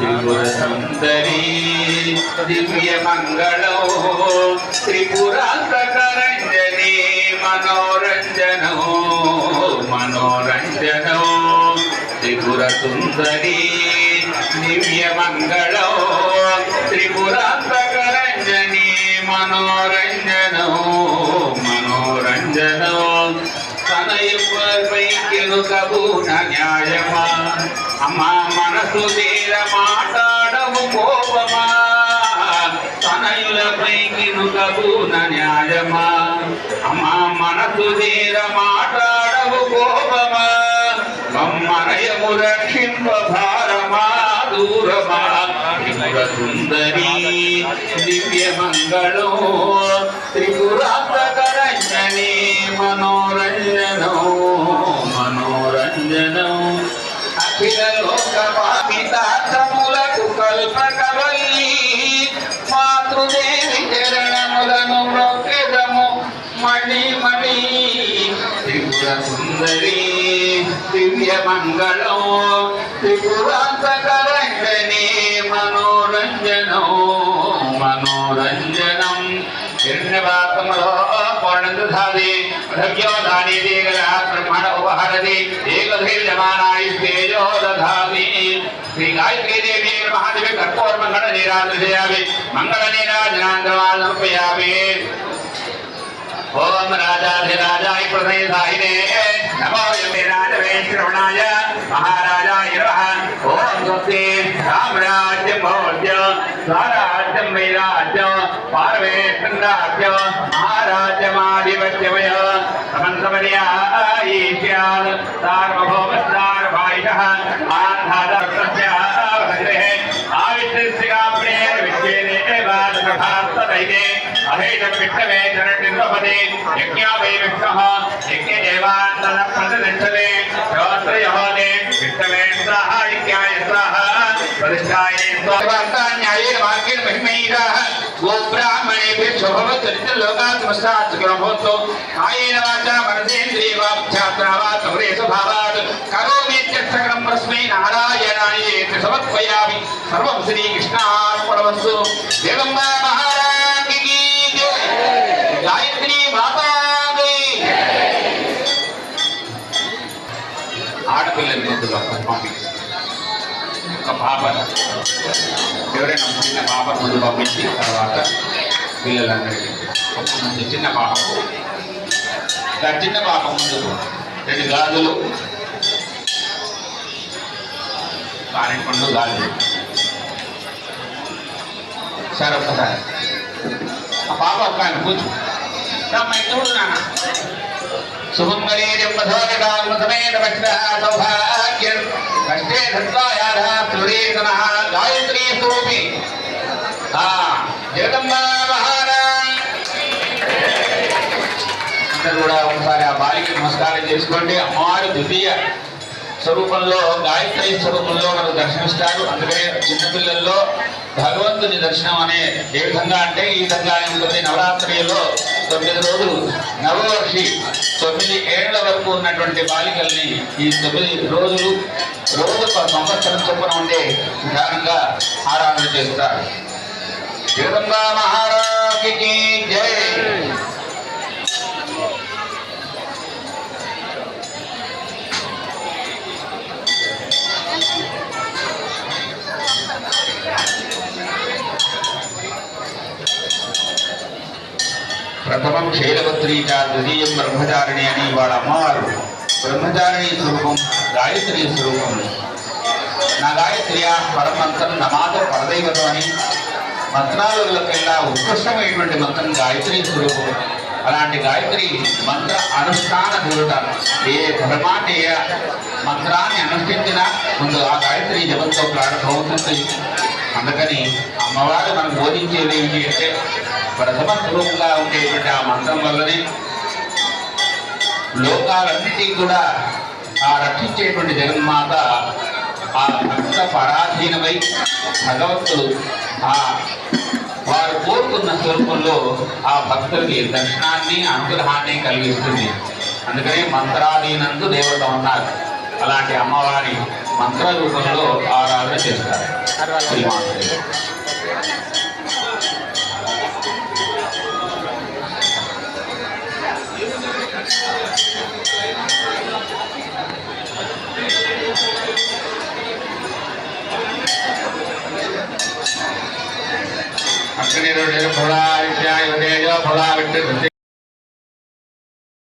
त्रिपुरसुन्दरी दिव्यमङ्गलो त्रिपुरान्तकरञ्जनी मनोरञ्जनो मनोरञ्जनो त्रिपुरसुन्दरी दिव्यमङ्गलो त्रिपुरान्तकरञ्जनी मनोरञ्जनो मनोरञ्जनो తనయుపైకినుకబూన న్యాయమా అమ్మా మనసు తీర మాట్లాడవు కోపమా తనయులపైకినుకబూన న్యాయమా అమ్మా మనసు తీర మాట్లాడవు కోపమా మమ్మనయము రక్షింప భారమా దూరమా త్రిపురసుందరీ దివ్యమంగళో త్రిపురాంతకరంజనీ మనోరంజనో మనోరంజనో అఖిల లోకపాపితార్థములకు కల్పకవల్లి మాతృదేవి చరణములను మొక్కెదము మణి మణి త్రిపురసుందరీ దివ్యమంగళో త్రిపురాంతకరంజనీ మనోరంజనో మనోరంజనం हिरण्यवासमलो पूर्णन्दधादि पृथव्यो दानी देगला ब्रह्मण उपहरति एकधैर्यमानाय तेजो दधाति श्री गायत्री देवी महादेवी कर्पूर मंगल नीराजयामि मंगल नीराजनांदवान समर्पयामि ओम राजाधिराजाय प्रथयसाहिने नमो यमेराजवे श्रवणाय महाराजाय नमः ओम स्वस्ति साम्राज्यं भवत्य स्वराज्यं वैराज्यं पार्वेन्द्राज्य महाराज्यमाधिपत्यमय समन्तमर्यायीष्यात् सार्वभौमस्तार्वायिषः आन्धातस्य भद्रेः आविष्टस्यगाप्रेर्विश्वेदेवादसभास्तदैते अहेतं विष्णवे चरणनिर्वपदे यज्ञा वै विष्णुः यज्ञदेवान्तनप्रतिष्ठते श्रोत्रयोने विष्णवे स्वाहा यज्ञाय स्वाहा प्रतिष्ठाय स्वाहा न्यायेन वाक्येन महिमैराः गोब्राह्मणेभ्यः शोभवत्तरितलोकात् समस्तात् सुखमभवतु कायेन वाचा मनसेन्द्रियवाक्यात्रा वा समरे स्वभावात् करोमीत्यर्थकरं परस्मै नारायणायेति समर्पयामि सर्वं श्रीकृष्णार्पणमस्तु जगम्बा महाराज की जय गायत्री माता की ఆడపిల్లల ముందుగా పంపించారు ఒక పాపను ఎవరైనా చిన్న పాప ముందు పంపించి తర్వాత పిల్లలందరికీ ముందు చిన్న పాపకు చిన్న పాప ముందు 2 గాజులు కాని పండు గాజులు సరే ఒక్కసారి ఆ పాప ఒక్క ఆయన కూర్చు నాన్న सुमंगले जन्मधोनिकामसमेत वज्रः सौभाग्यं कष्टे धत्वायाधः सुरेतनः गायत्री स्वरूपी जगदम्बा महाराज అందరూ కూడా ఒకసారి ఆ బాలికి నమస్కారం చేసుకోండి. అమ్మవారి ద్వితీయ స్వరూపంలో గాయత్రి స్వరూపంలో మనకు దర్శనమిస్తారు. అందుకనే చిన్నపిల్లల్లో భగవంతుని దర్శనం అనే ఏ విధంగా అంటే ఈ విధంగా ఉంటుంది. నవరాత్రిలో 9 రోజులు నవవర్షి 9 ఏళ్ల వరకు ఉన్నటువంటి బాలికల్ని ఈ 9 రోజులు రోజుకు సంవత్సరం చొప్పున ఉండే విధానంగా ఆరాధన చేస్తారు. జగదంబా మహారాజుకి జై. ప్రథమం శైలవత్రీ ద్వితీయం బ్రహ్మచారిణి అని వాళ్ళ అమ్మవారు బ్రహ్మచారిణి స్వరూపం, గాయత్రి స్వరూపం. నా గాయత్రియ పరమంత్రం నమాత పరదైవతం అని మంత్రాలకెల్లా ఉత్కృష్టమైనటువంటి మంత్రం గాయత్రి స్వరూపం. అలాంటి గాయత్రి మంత్ర అనుష్ఠాన దేవత. ఏ ధర్మాన్ని ఏ మంత్రాన్ని అనుష్ఠించినా ముందు ఆ గాయత్రి జపంతో ప్రారంభమవుతుంది. అందుకని అమ్మవారు మనకు బోధించేది ఏమిటి అంటే ప్రథమ స్వరూపంగా ఉండేటువంటి ఆ మంత్రం వల్లనే లోకాలన్నిటికీ కూడా ఆ రక్షించేటువంటి జగన్మాత ఆ భక్త పరాధీనమై భగవంతుడు ఆ వారు కోరుకున్న స్వరూపంలో ఆ భక్తులకి దర్శనాన్ని అనుగ్రహాన్ని కలిగిస్తుంది. అందుకని మంత్రాధీనందు దేవత ఉన్నారు. అలాంటి అమ్మవారి మంత్ర రూపంలో ఆరాధన చేస్తారు. అక్కడ